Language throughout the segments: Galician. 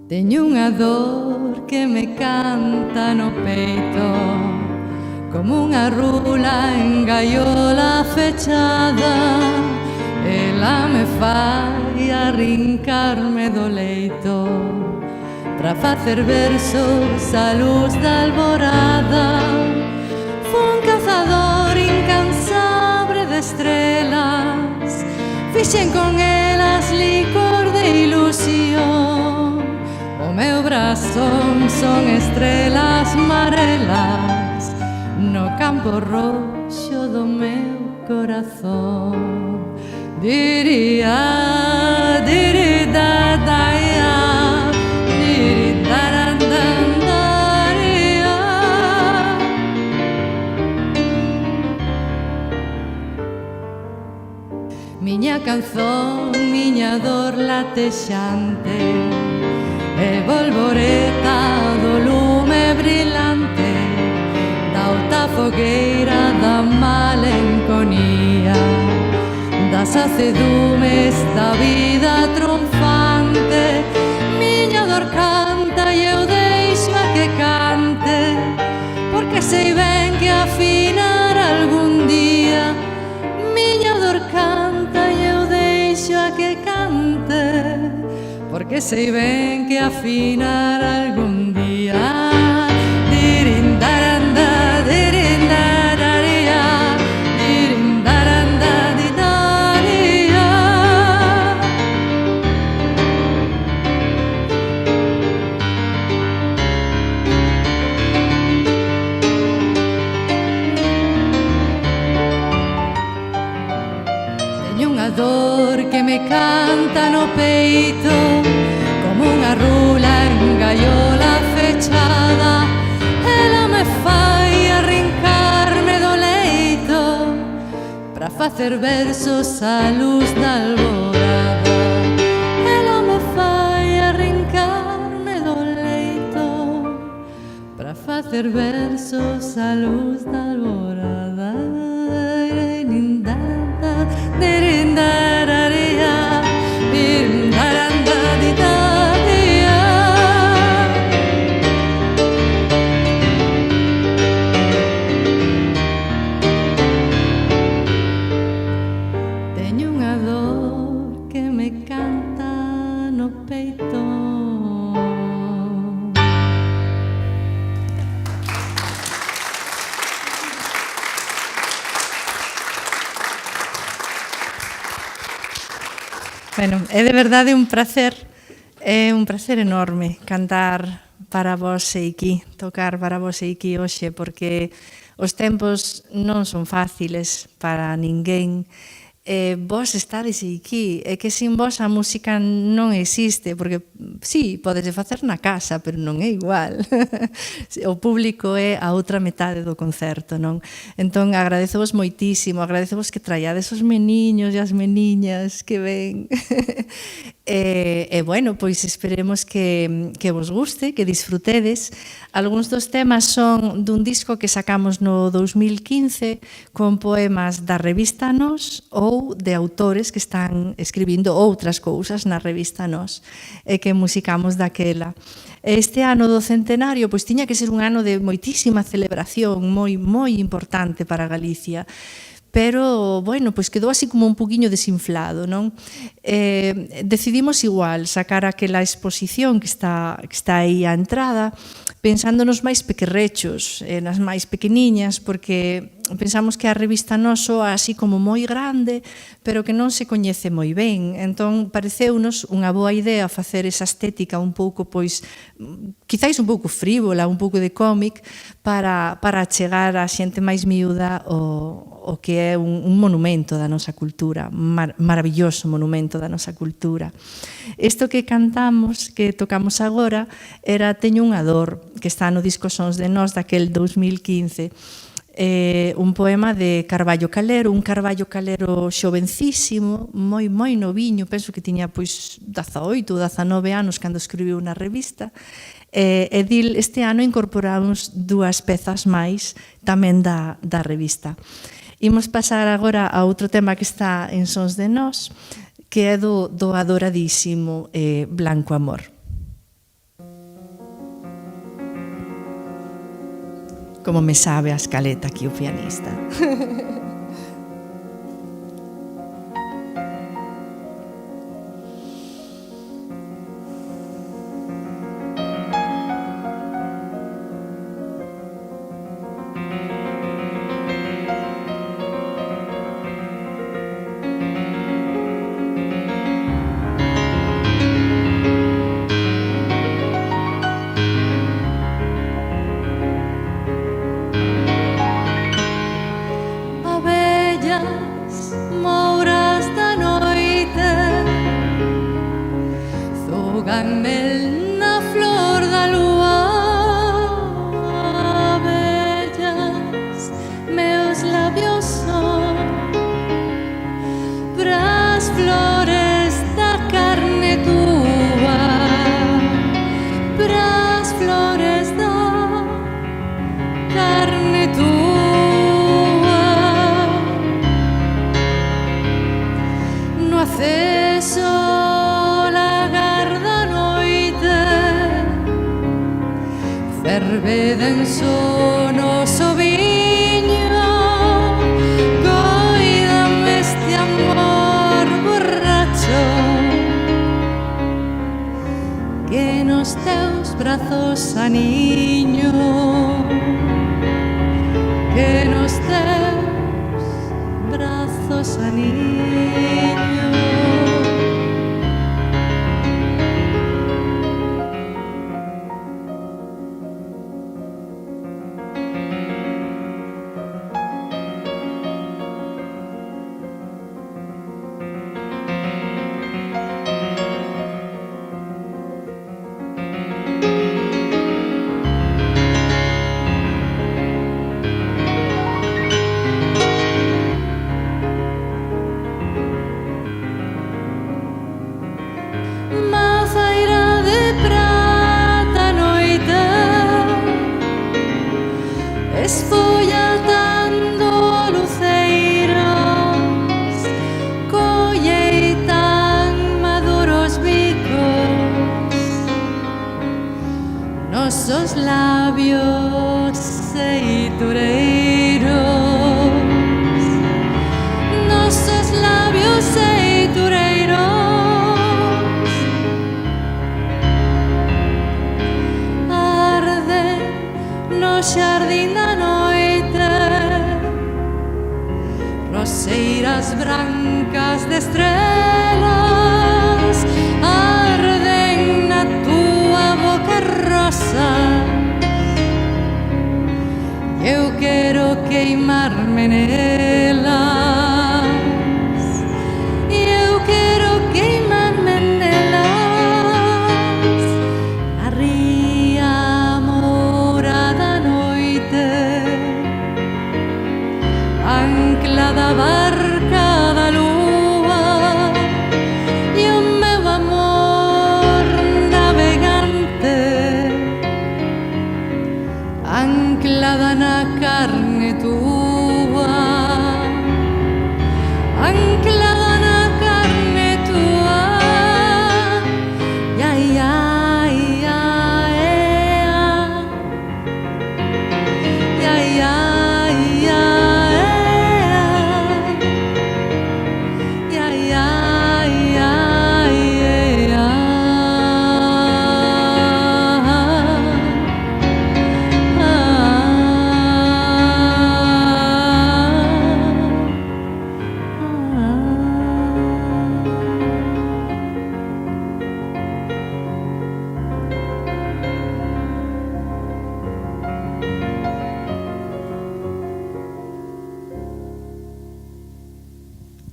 Teño unha dor que me canta no peito, como unha rula en gaiola fechada. Ela me fai arrincarme do leito pra facer versos á luz da alborada. Fun cazador incansable de estrelas, fixen con elas licor de ilusión. O meu brazo son estrelas marelas no campo roxo do meu corazón. Diría, dirida, daia, diridarandandaria. Miña canzón, miña dor latexante, e volvoreta do lume brillante, da alta fogueira da malenconía, das acedumes da vida triunfante. Miña dor canta e eu deixo a que cante, porque sei ben que afinar algún día. Miña dor canta e eu deixo a que cante, porque sei ben que afinar algún día. Dirindaranda, dirindararia, dirindaranda, dinaria. Teño unha dor que me canta no peito, unha rula en gaiola fechada. Ela me fai arrincarme do leito pra facer versos á luz da alborada. Ela me fai arrincarme do leito pra facer versos á luz da alborada. Bueno, é de verdade un prazer enorme cantar para vos Eiki, tocar para vos Eiki hoxe, porque os tempos non son fáciles para ninguén. Vos estades aquí, é que sin vos a música non existe, porque sí, podes facer na casa, pero non é igual. O público é a outra metade do concerto, non? Entón, agradecevos moitísimo, agradecevos que traiades os meniños e as meniñas que ven. E bueno, pois esperemos que vos guste, que disfrutedes. Algúns dos temas son dun disco que sacamos no 2015 con poemas da revista Nós ou de autores que están escribindo outras cousas na revista Nós e que musicamos daquela. Este ano do centenario pois tiña que ser un ano de moitísima celebración, moi importante para Galicia. Pero, bueno, pois quedou así como un poquinho desinflado, non? Decidimos igual sacar aquela exposición que está aí á entrada, pensando nos máis pequerrechos, nas máis pequeniñas, porque pensamos que a revista Nós soa así como moi grande, pero que non se coñece moi ben. Entón, pareceunos unha boa idea facer esa estética un pouco, pois, quizáis un pouco frívola, un pouco de cómic, para chegar á xente máis miúda o que é un monumento da nosa cultura, maravilloso monumento da nosa cultura. Isto que cantamos, que tocamos agora, era Teño unha dor, que está no disco Sons de Nós daquel 2015. un poema de Carballo Calero, un Carballo Calero xovencísimo, moi noviño, penso que tiña pois 18 ou 19 anos cando escribiu na revista, e dil este ano incorporamos 2 pezas máis tamén da revista. Imos pasar agora a outro tema que está en Sons de Nós, que é do adoradísimo Blanco Amor. Como me sabe a escaleta aquí o pianista.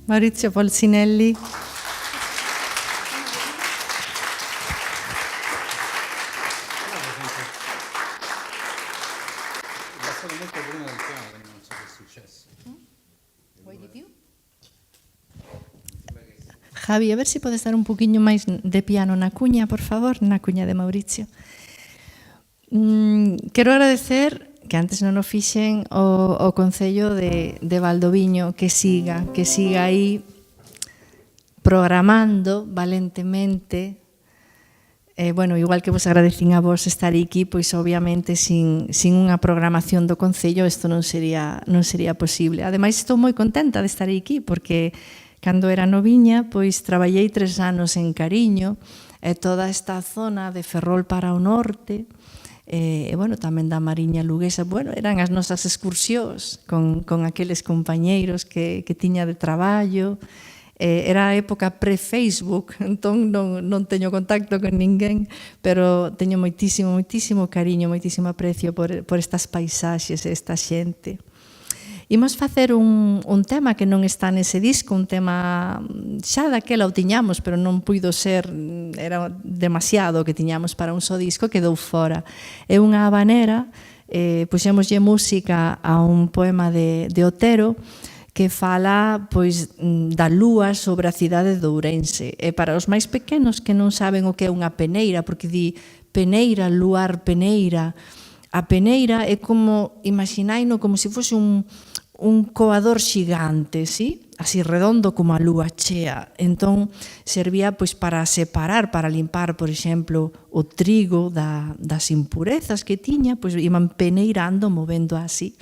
Maurizio Polsinelli. Molto prima del piano, Javi, a ver se podes dar un poquinho máis de piano na cuña, por favor, na cuña de Mauricio. Quero agradecer, que antes non o fixen, o Concello de Valdoviño, que siga aí programando valentemente. Bueno, igual que vos agradecín a vos estar aquí, pois obviamente sin unha programación do Concello isto non sería posible. Ademais, estou moi contenta de estar aquí, porque cando era noviña, pois traballei 3 anos en Cariño, e toda esta zona de Ferrol para o norte, e, bueno, tamén da Mariña Luguesa, bueno, eran as nosas excursións con aqueles compañeiros que tiña de traballo. Era a época pre-Facebook, entón non teño contacto con ninguén, pero teño moitísimo cariño, moitísimo aprecio por estas paisaxes e esta xente. Imos facer un tema que non está nese disco, un tema xa daquela o tiñamos, pero non puido ser, era demasiado que tiñamos para un só disco, quedou fora. É unha habanera, puxémoslle música a un poema de Otero, que fala pois da lúa sobre a cidade de Ourense. E para os máis pequenos que non saben o que é unha peneira, porque di peneira, luar, peneira. A peneira é como, imaxinaino, como se fose un coador xigante, sí? Así redondo como a lúa chea. Entón, servía pois para separar, para limpar, por exemplo, o trigo das impurezas que tiña, pois iban peneirando, movendo así.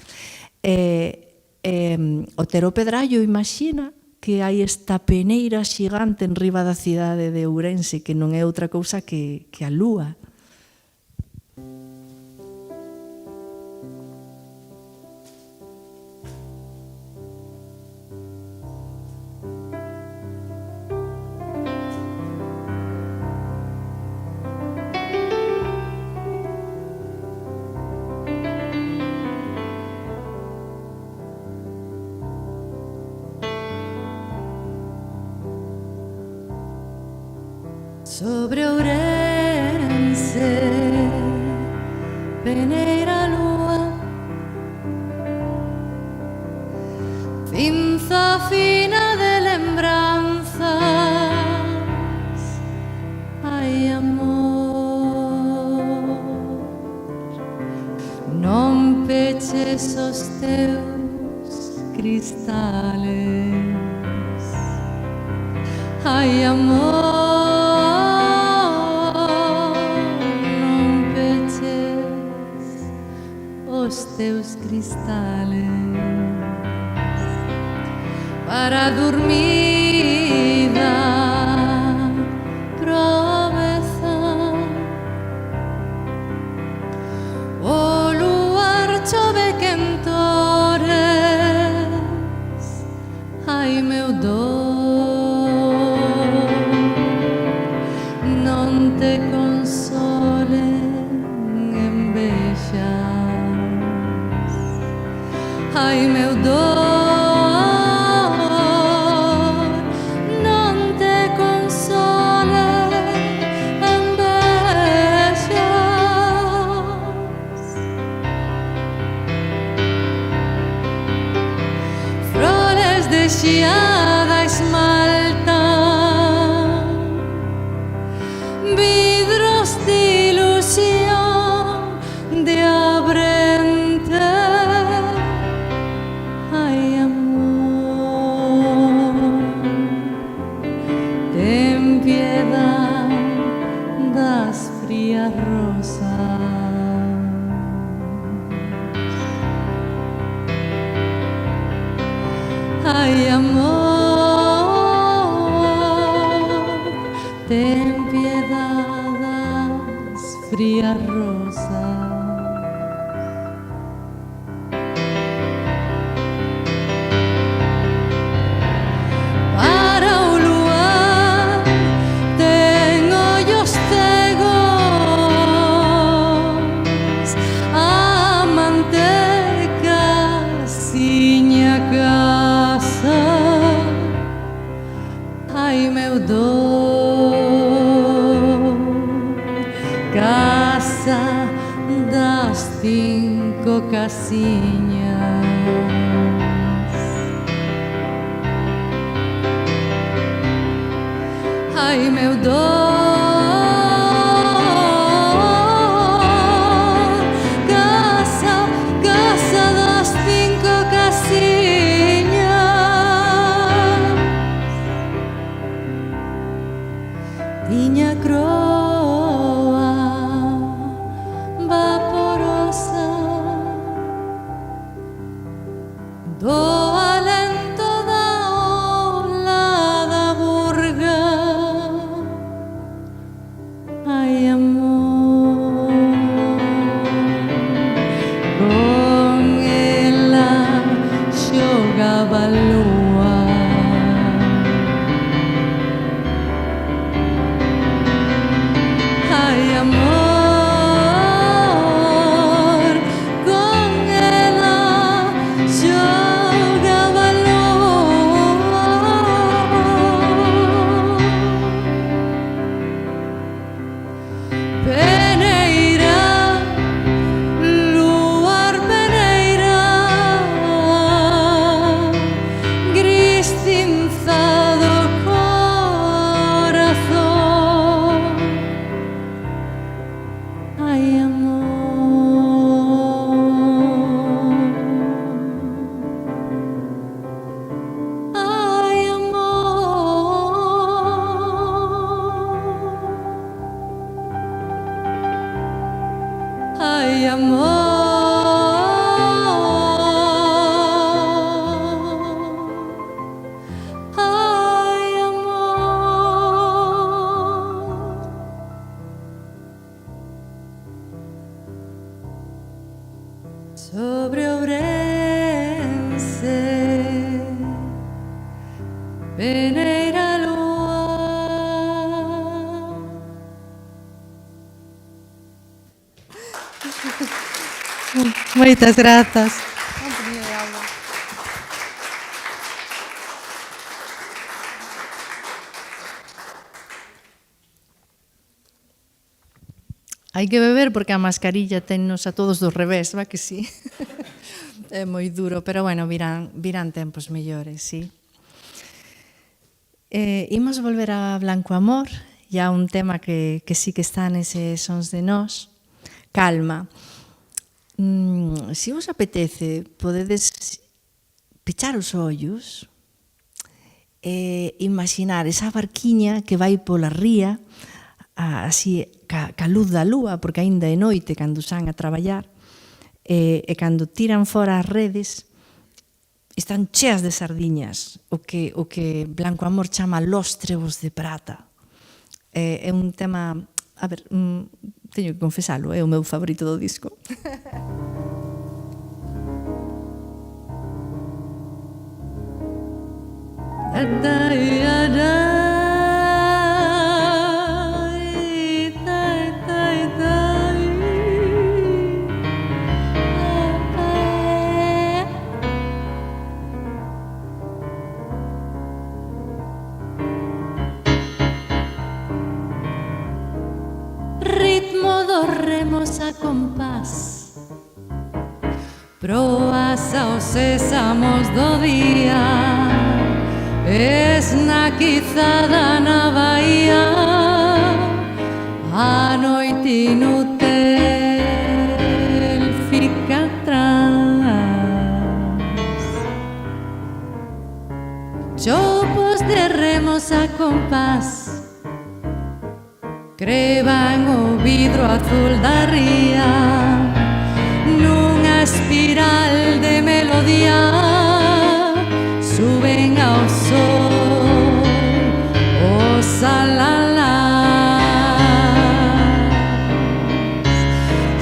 Otero Pedrallo imaxina que hai esta peneira xigante en riba da cidade de Ourense, que non é outra cousa que a lúa. Sobre Ourense, peneira lúa, cinza fina de lembranzas. Ai, amor, non peches os teus cristales. Ai, amor, os teus cristales para dormida promesa. O luar chove quentores, ai meu dor, non te consolen envexa. Ai, meu dor, non te console envejas. Flores de xiada esmaltan, vidros de ilusión de abrente. Ai, amor, ten piedad das frías rosas. Para o luar ten ollos cegos, a manteca siña casa. Ai, meu dor, casa das 5 casiñas. Ai, meu dor, casa, casa das 5 casiñas, tiña croa vaporosa do alento da ola da burga. Ai, amor, con ela xogaba a lúa. Ai, amor, con ela xogaba a lúa. Peneira, luar peneira, gris cinzado corazón. Ai, amor, ai, amor, ai, amor, ai, amor. Sobre Ourense peneira a lúa. Moitas grazas. Un poquinho de agua. Hai que beber porque a mascarilla tennos a todos do revés, va que sí? É moi duro, pero bueno, virán tempos mellores, sí. Imos volver a Blanco Amor, ya un tema que sí que está nese Sons de Nós. Calma. Se vos apetece, podedes pechar os ollos e imaginar esa barquiña que vai pola ría, así, ca luz da lúa, porque aínda é noite cando san a traballar, e cando tiran fora as redes, están cheas de sardiñas, o que Blanco Amor chama lóstregos de prata. É un tema, a ver, teño que confesalo, é o meu favorito do disco. Ritmo dos remos a compás, proas aos sésamos do día, esnaquizada na baía, a noite inútil fica atrás. Choupos de remos a compás creban o vidro azul da ría, nunha espiral de melodía suben ao sol os alalás.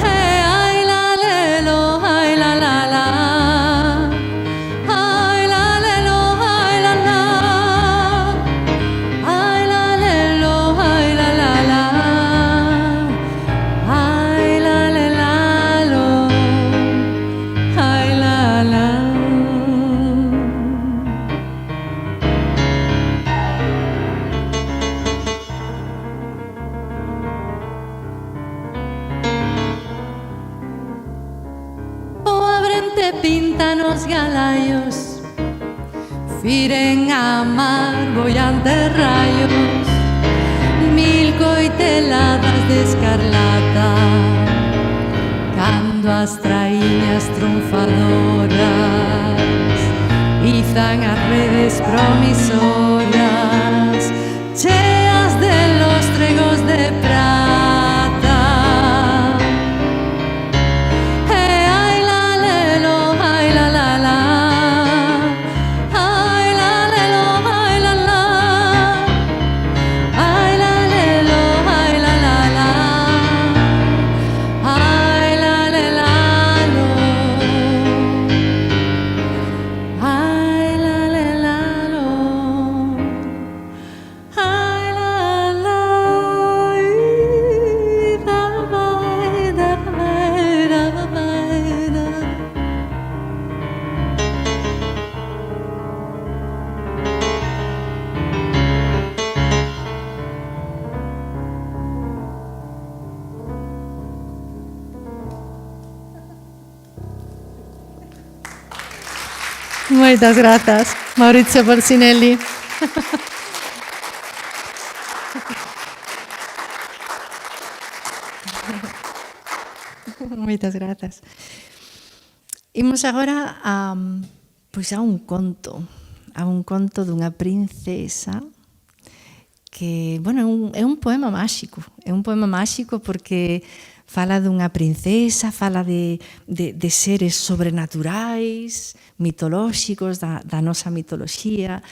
Ai la lelo, ai la la la, ai la lelo, ai la la, ai la lelo, ai la la la, ai la le lalo, ai la la. Te pintan os galaios, firen a mar boiantes raios, coiteladas de escarlata, cando as traíñas triunfadoras izan as redes promisoras, cheas de los tregos de prata. Ai la lelo, ai la la la, ai la lelo, ai la la, ai la lelo, ai la la la, ai la le la lo, ai la le la lo, ai la la, da vai, da vai, da vai, da. Moitas grazas, Maurizio Porcinelli. Moitas grazas. Imos agora pois a un conto dunha princesa que, bueno, é un poema máxico. É un poema máxico porque fala dunha princesa, fala de seres sobrenaturais, mitolóxicos, da nosa mitoloxía.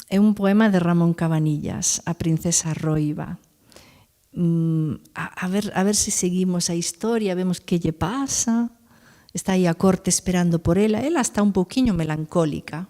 É un poema de Ramón Cabanillas, A princesa Roiba. A ver se seguimos a historia, vemos que lle pasa. Está aí a corte esperando por ela. Ela está un pouquiño melancólica.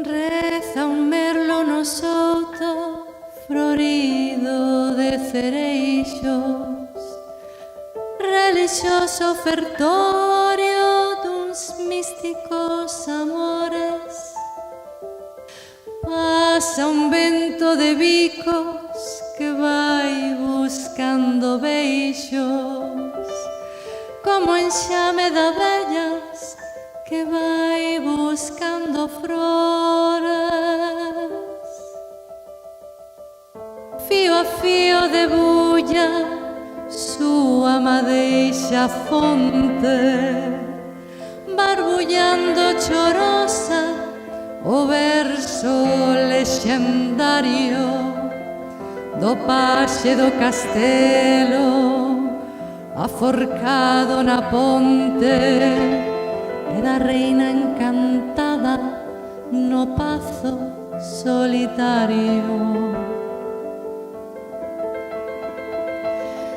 Reza un merlo no soto florido de cereixos, relixioso ofertorio duns místicos amores. Pasa un vento de bicos que vai buscando beixos, como enxame de abellas que vai buscando flores. Fío a fío de bulla súa madeixa fonte, barbullando chorosa o verso lexendario do paxe do castelo aforcado na ponte e da reina encantada no pazo solitario.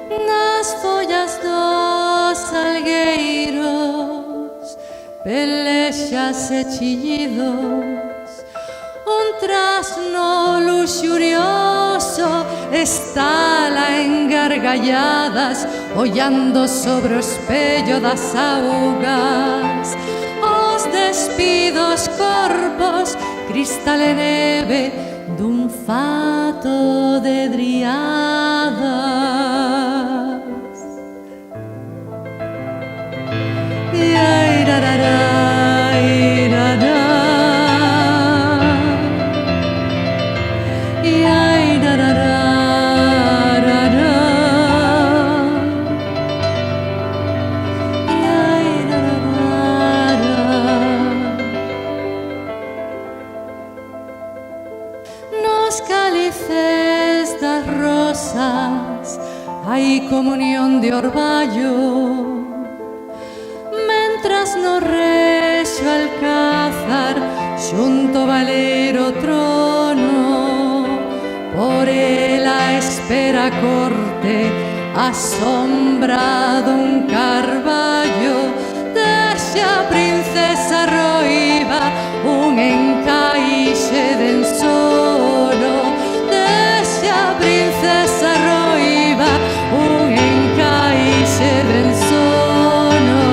Nas follas dos salgueiros, pelexas e chillidos, un trasno luxurioso estala en gargalladas, ollando sobre o espello das augas. Os despidos corpos, cristal e neve dun fato de driadas. Nos cálices das rosas hai comunión de orballo, mentras no rexo alcázar xunto valero trono, por ela espera a corte a sombra dun carballo. Deixa a princesa roiba un encaixe de ensono, deixa a princesa roiba un encaixe de ensono.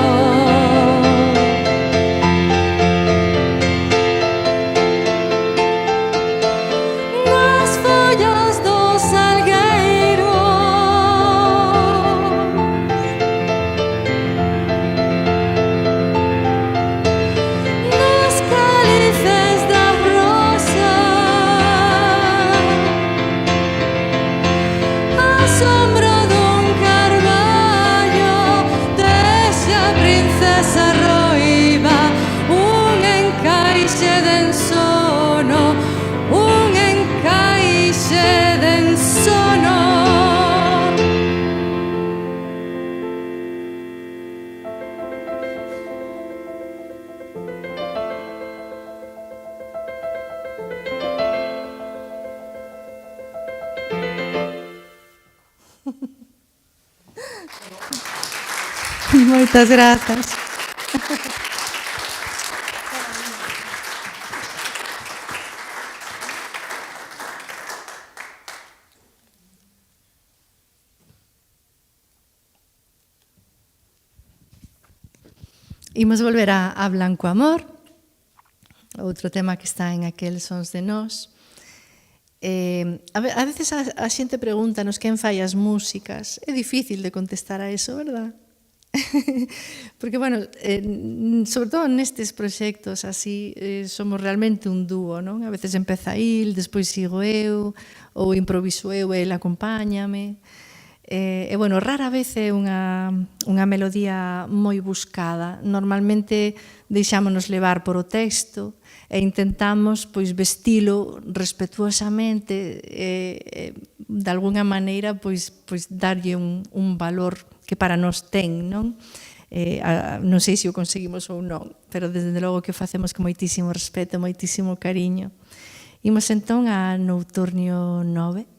Moitas grazas. Imos volver a Blanco Amor, outro tema que está en aquel Sons de Nós. A veces a xente pregúntanos quen fai as músicas. É difícil de contestar a eso, verdad? Porque, bueno, sobre todo nestes proxectos así, somos realmente un dúo, non? A veces empeza il, despois sigo eu, ou improviso eu e ele acompáñame. E, bueno, rara vez é unha melodía moi buscada. Normalmente deixámonos levar por o texto e intentamos pois vestilo respetuosamente e de alguna maneira pois darlle un valor que para nós ten, non? Non sei se o conseguimos ou non, pero desde logo que o facemos con moitísimo respeto, moitísimo cariño. Imos entón a Nocturnio 9,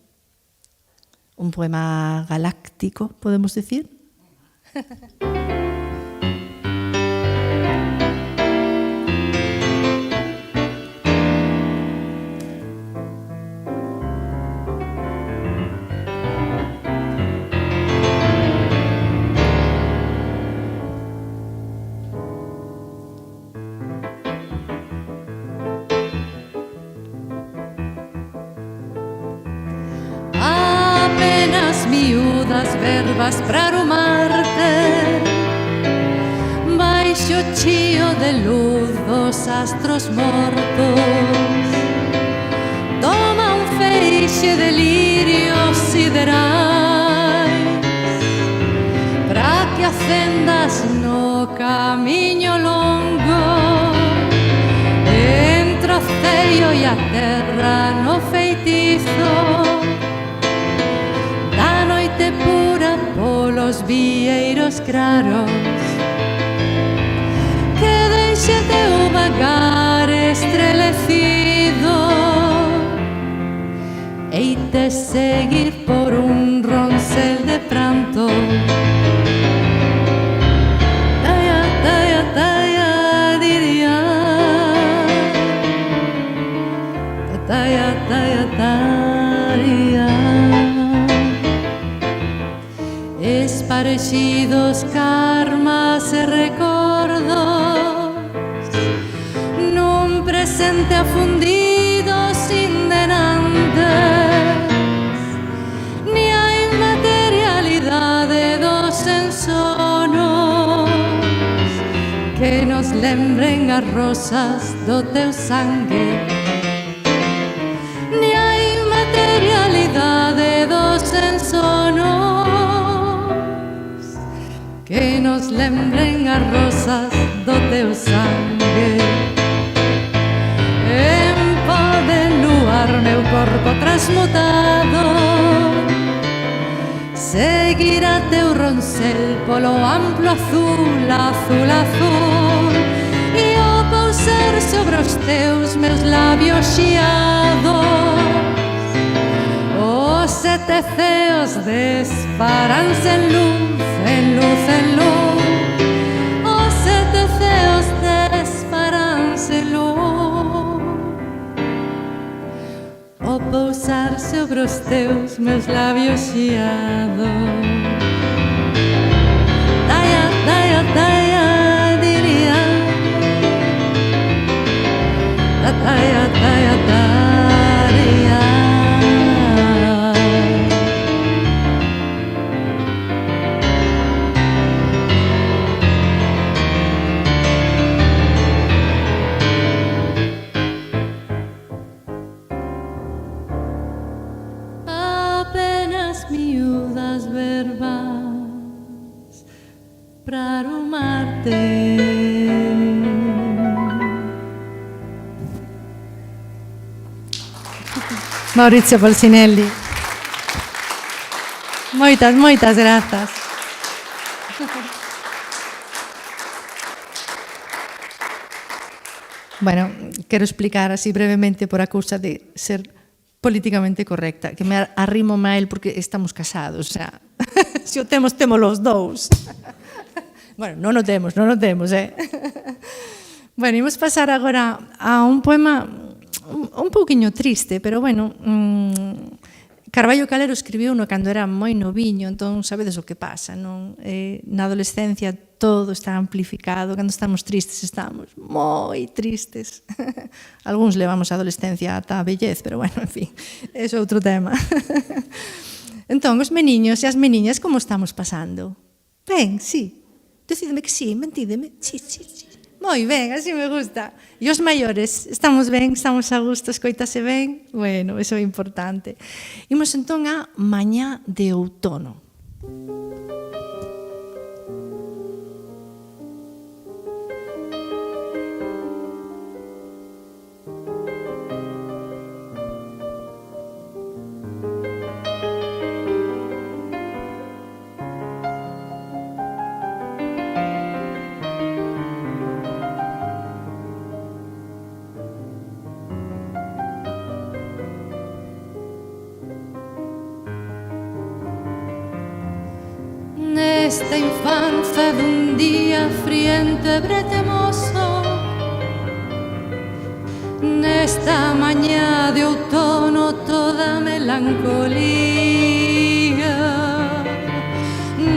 un poema galáctico, podemos decir. Miúdas verbas pra aromarte, baixo chío de luz dos astros mortos. Toma un feixe de lirios siderais pra que acendas no camiño longo, entre o ceo e a terra no feitizo pura polos vieiros claros, que deixe teu vagar estrelecido e te seguir por un roncel de pranto. Taya, taya, taya, diría. Taya, taya, taya. Esparecidos karmas e recordos nun presente afundido sin denantes, ni a inmaterialidade dos ensonos que nos lembren as rosas do teu sangue, ni a inmaterialidade dos ensonos que nos lembren as rosas do teu sangue. En pó de luar meu corpo transmutado seguirá teu roncel polo amplo azul, azul, azul, e ao pousar sobre os teus meus labios xiados os sete ceos disparanse en luz, en luz, en luz. Os sete ceos disparanse en luz. Ao pousar sobre os teus meus labios xiados. Taya, taya, taya, diría. Taya, taya, taya. Miúdas verbas pra aromarte. Maurizio Polsinelli. Moitas grazas. Bueno, quero explicar así brevemente por a cousa de ser políticamente correcta, que me arrimo a él porque estamos casados, o sea, se o temos os dous. Bueno, non o temos, Bueno, imos pasar agora a un poema un pouquiño triste, pero bueno, Carballo Calero escribiu no cando era moi noviño, entón sabedes o que pasa, non? Na adolescencia todo está amplificado, cando estamos tristes estamos moi tristes. Algúns levamos a adolescencia ata a vellez, pero bueno, en fin, é outro tema. Entón, os meniños e as meniñas como estamos pasando? Ben, sí. Decídeme que sí, mentídeme. Sí. Moi ben, así me gusta. E os maiores, estamos ben, estamos a gusto, escoitase ben? Bueno, eso é importante. Imos entón a Mañá de outono. Nesta infancia dun día friente bretemoso, nesta mañá de outono toda melancolía,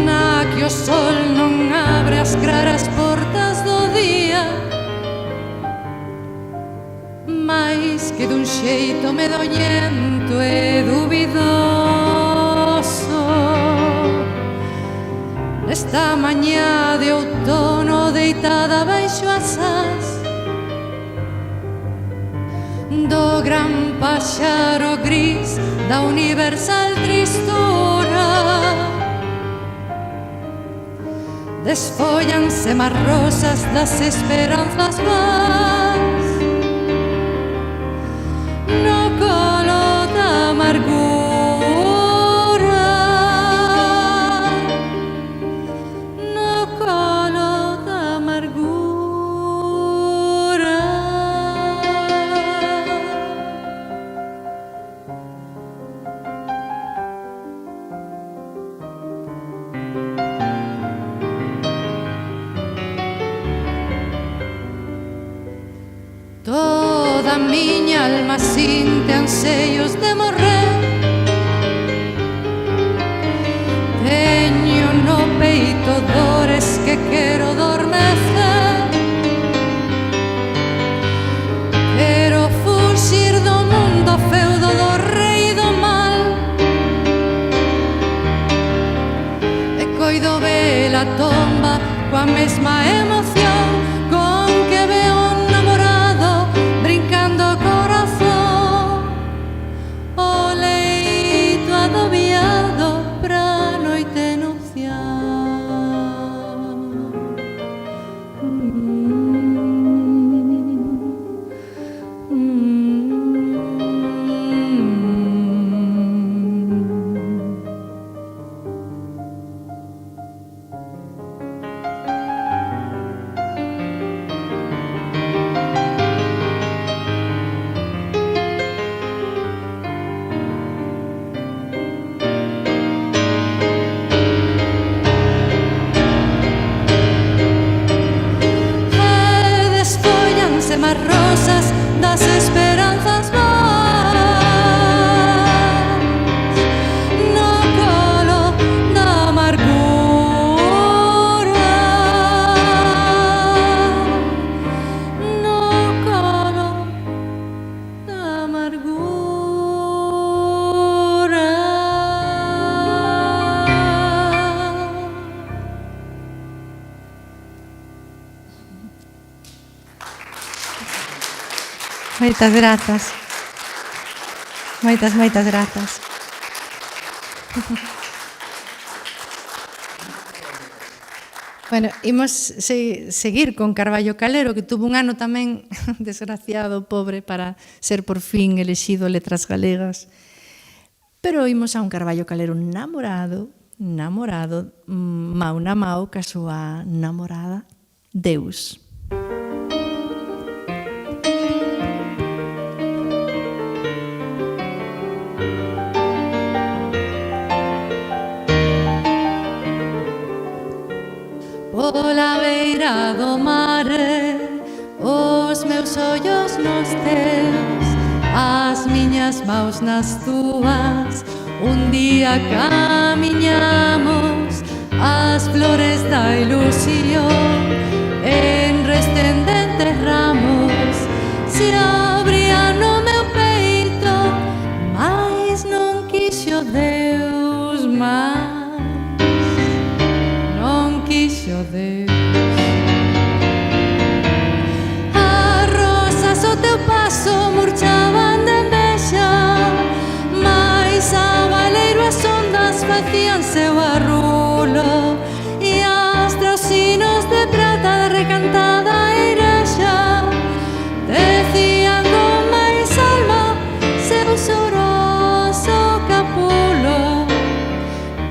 na que o sol non abre as claras portas do día, máis que dun xeito medoñento e dubidoso. Nesta mañá de outono deitada baixo as ás do gran paxaro gris da universal tristura, desfóllanse máis rosas das esperanzas vas no colo da amargura. Toda miña alma sinte anseios de morrer, teño no peito dores que quero adormecer, quero fuxir do mundo feudo do rei do mal, e coido ver a tomba coa mesma emoción con que veo un namorado brincando o corazón, o leito adobiado pra noite nupcial. Máis rosas das esperanzas vas no colo da amargura, no colo da amargura. Moitas grazas. Moitas grazas. Bueno, imos seguir con Carballo Calero, que tuvo un ano tamén desgraciado, pobre, para ser por fin elexido Letras Galegas. Pero imos a un Carballo Calero namorado, mau na mau, ca súa namorada, Deus. pola beira do mare, os meus ollos nos teus, as miñas maus nas túas. Un día camiñamos as flores da ilusión en rescendentes ramos, se abrían no meu peito, mais non quixo Deus máis, non quixo Deus. As rosas ao teu paso murchaban de envexa, mais a baleiro as ondas facían seu arrulo, e as trausinos de prata de recantada eirexa decían con máis alma seu soroso capulo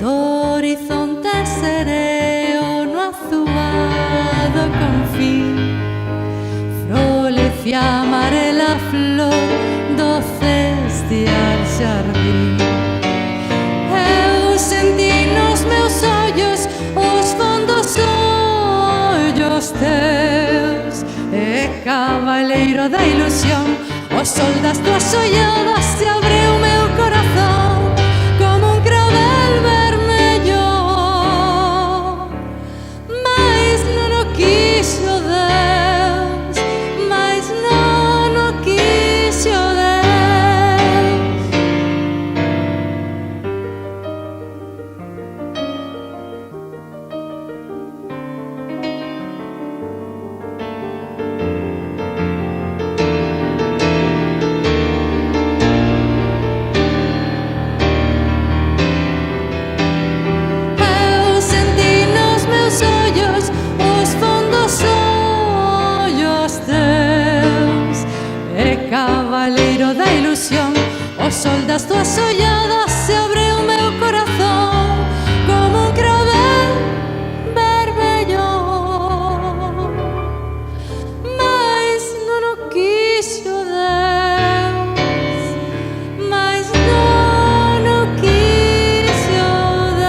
do horizonte sereo no azuado confín. Florecía amarela flor do celestial xardín. Eu sentí nos meus ollos os fondos ollos teus, e cabaleiro da ilusión, o sol das túas olladas se abriu meu corazón como un clavel vermello, mais non o quixo Deus, mais non o quixo Deus. Eu sentí nos meus ollos os fondos ollos teus, e cabaleiro da ilusión, o sol das túas olladas se abriu meu corazón como un clavel vermello, mais non o quixo Deus, mais non o quixo Deus.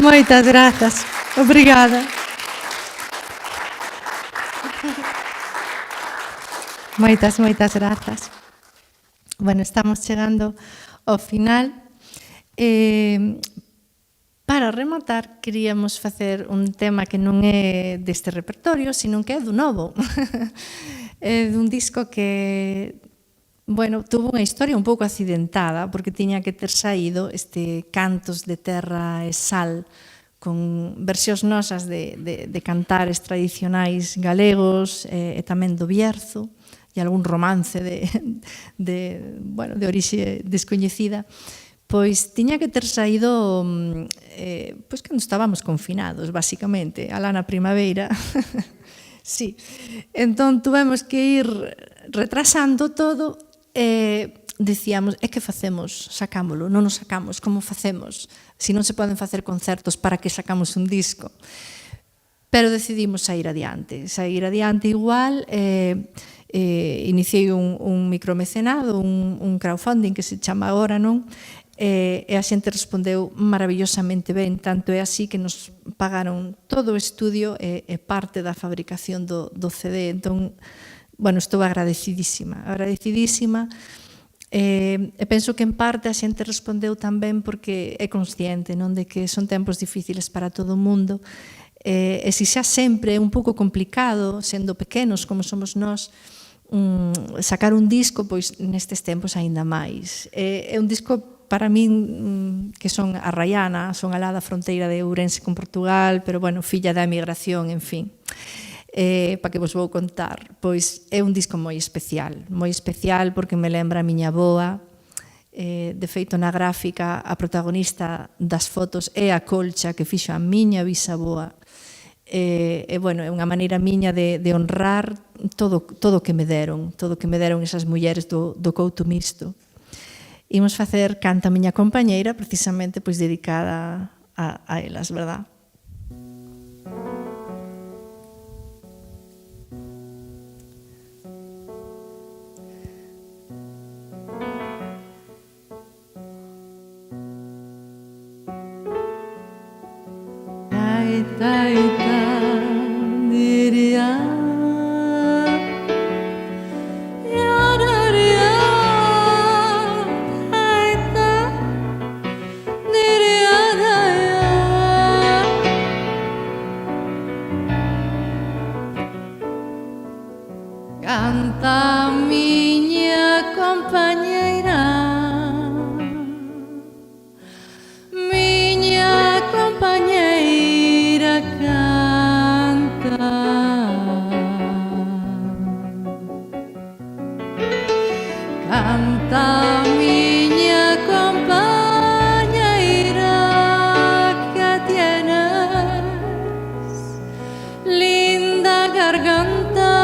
Moitas grazas. Obrigada. Moitas grazas. Bueno, estamos chegando ao final. Para rematar, queríamos facer un tema que non é deste repertorio, sino que é do novo. É dun disco que, bueno, tuvo unha historia un pouco accidentada, porque tiña que ter saído este Cantos de Terra e Sal, con versións nosas de cantares tradicionais galegos e tamén do Bierzo, e algún romance de orixe descoñecida. Pois tiña que ter saído pois cando estábamos confinados, basicamente, alá na primavera. Sí. Entón, tuvemos que ir retrasando todo e dicíamos, que facemos? Sacámolo, non nos sacamos, como facemos? Se non se poden facer concertos, para que sacamos un disco? Pero decidimos sair adiante igual. Iniciei un micromecenado, un crowdfunding que se chama agora, non? E a xente respondeu maravillosamente ben, tanto é así que nos pagaron todo o estudio e parte da fabricación do CD. Entón, bueno, estou agradecidísima. E penso que en parte a xente respondeu tamén porque é consciente, non, de que son tempos difíciles para todo o mundo. E se xa sempre é un pouco complicado, sendo pequenos como somos nós, sacar un disco, pois nestes tempos aínda máis. É un disco para min que son arraiana, son alá da fronteira de Ourense con Portugal, pero bueno, filla da emigración, en fin. Para que vos vou contar, pois é un disco moi especial porque me lembra a miña avoa. De feito, na gráfica, a protagonista das fotos é a colcha que fixo a miña bisavoa. Bueno, é unha maneira miña de honrar todo o que me deron esas mulleres do couto misto. Imos facer Canta a miña compañeira, precisamente pois dedicada a elas, verdad? compañeira, miña compañeira canta. Canta miña compañeira que tienes linda garganta.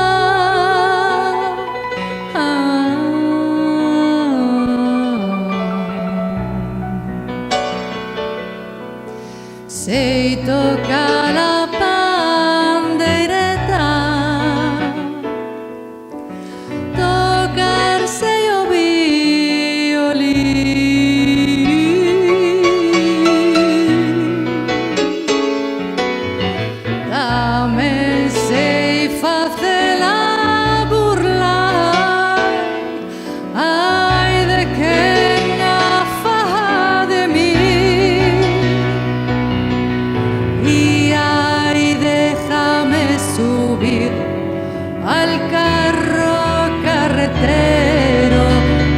Sei tocar a pandeireta, tocar sei o violín, tamén sei facela burlar, ai de quen a faja de mí. Subir al carro carretero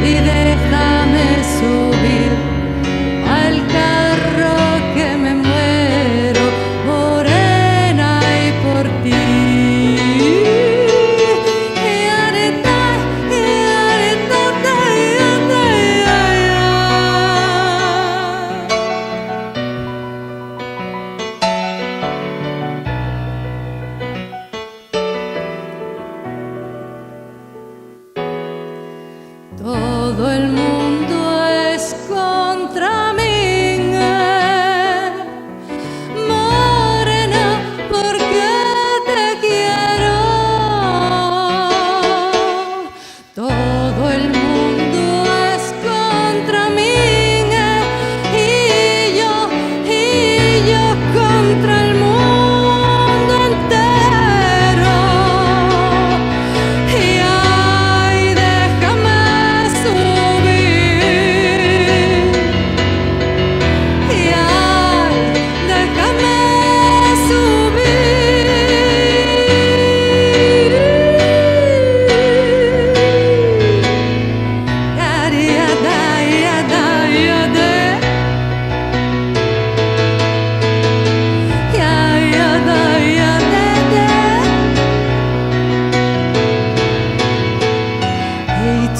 y déjame subir al carro que me muero, morena y por ti. Todo el mundo es contra mí, morena, porque te quiero. Todo el mundo es contra mí y yo contra el mundo entero.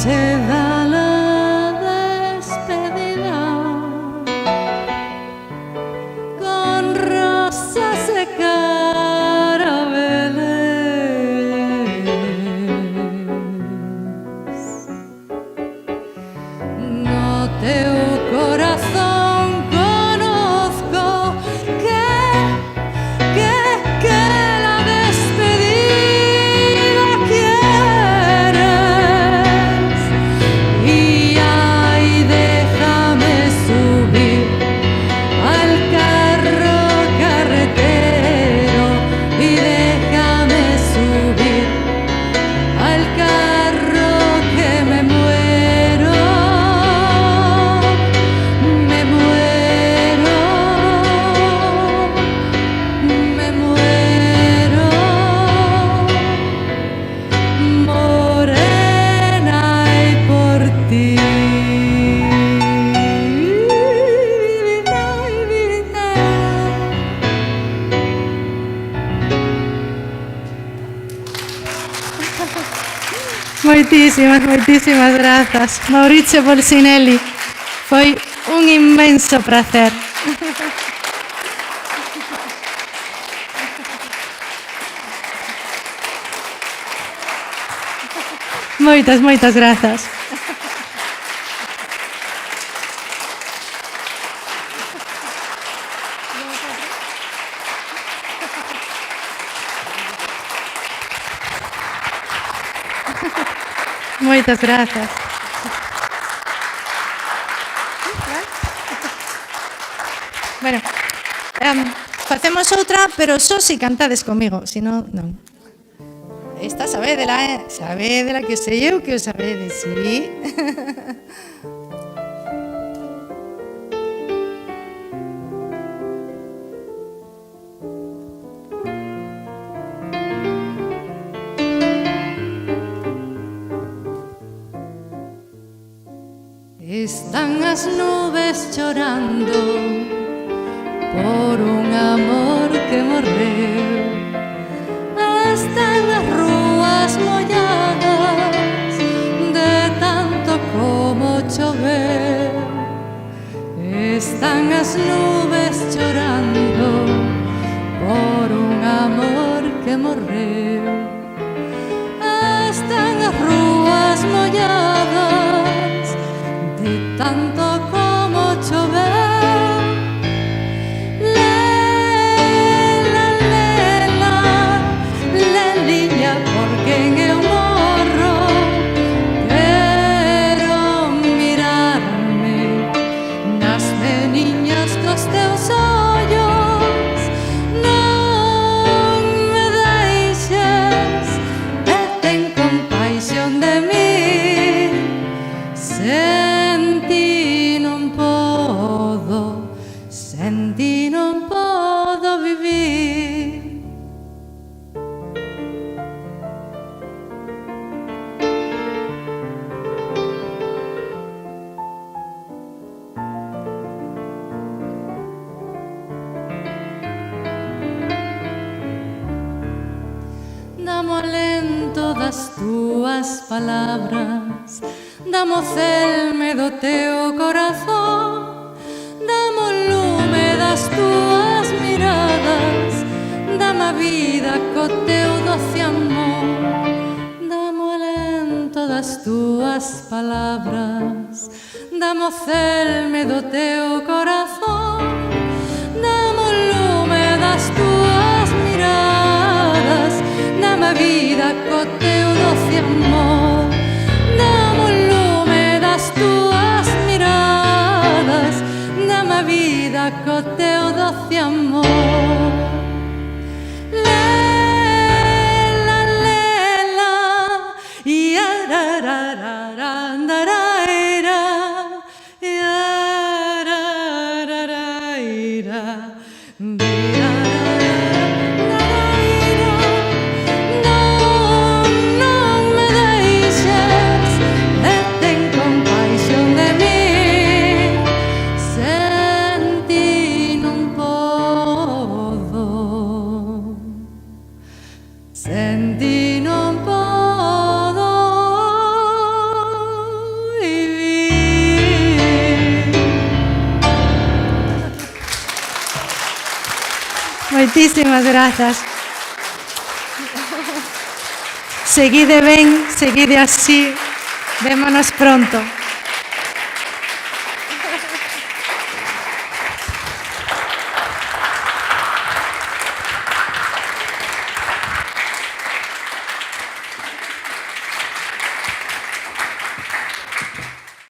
Se da la despedida con rosas de carabeles. No teu corazón conozco que la despedida quieres. Y ay, déjame subir al carro carretero y déjame subir al carro que me muero, me muero, me muero, morena y por ti. Moitísimas grazas, Maurizio Bolsinelli. Foi un inmenso prazer. Moitas grazas. Moitas grazas. Bueno, facemos outra, pero só se cantades comigo, se non, non. Esta sabédela, sabédela que sei eu que o sabedes, sí. Están as nubes chorando por un amor que morreu. Están as rúas molladas de tanto como choveu. Están as nubes chorando por un amor que morreu. Están as rúas molladas de tanto como choveu. Lela, lela, leliña, por quen eu morro. Quero mirarme nas meniñas cos teus ollos. Non me deixes e ten compaixón de mí. Sen ti non podo vivir. Dame o alento das túas palabras, dame o celme do teu corazón, dame o lume das túas miradas, dame a vida co teu doce amor. Dame o alento das túas palabras, dame o celme do teu corazón, dame o lume das túas miradas, dame a vida co teu doce amor. Dame o lume das túas miradas, dame a vida co teu doce amor. Lela, lela, iararararandaraira, iararararaira, non me deixes e ten compaixón de mí. Sen ti non podo, sen ti non podo vivir. Moitísimas grazas. Seguide ben, seguide así. Vémonos pronto.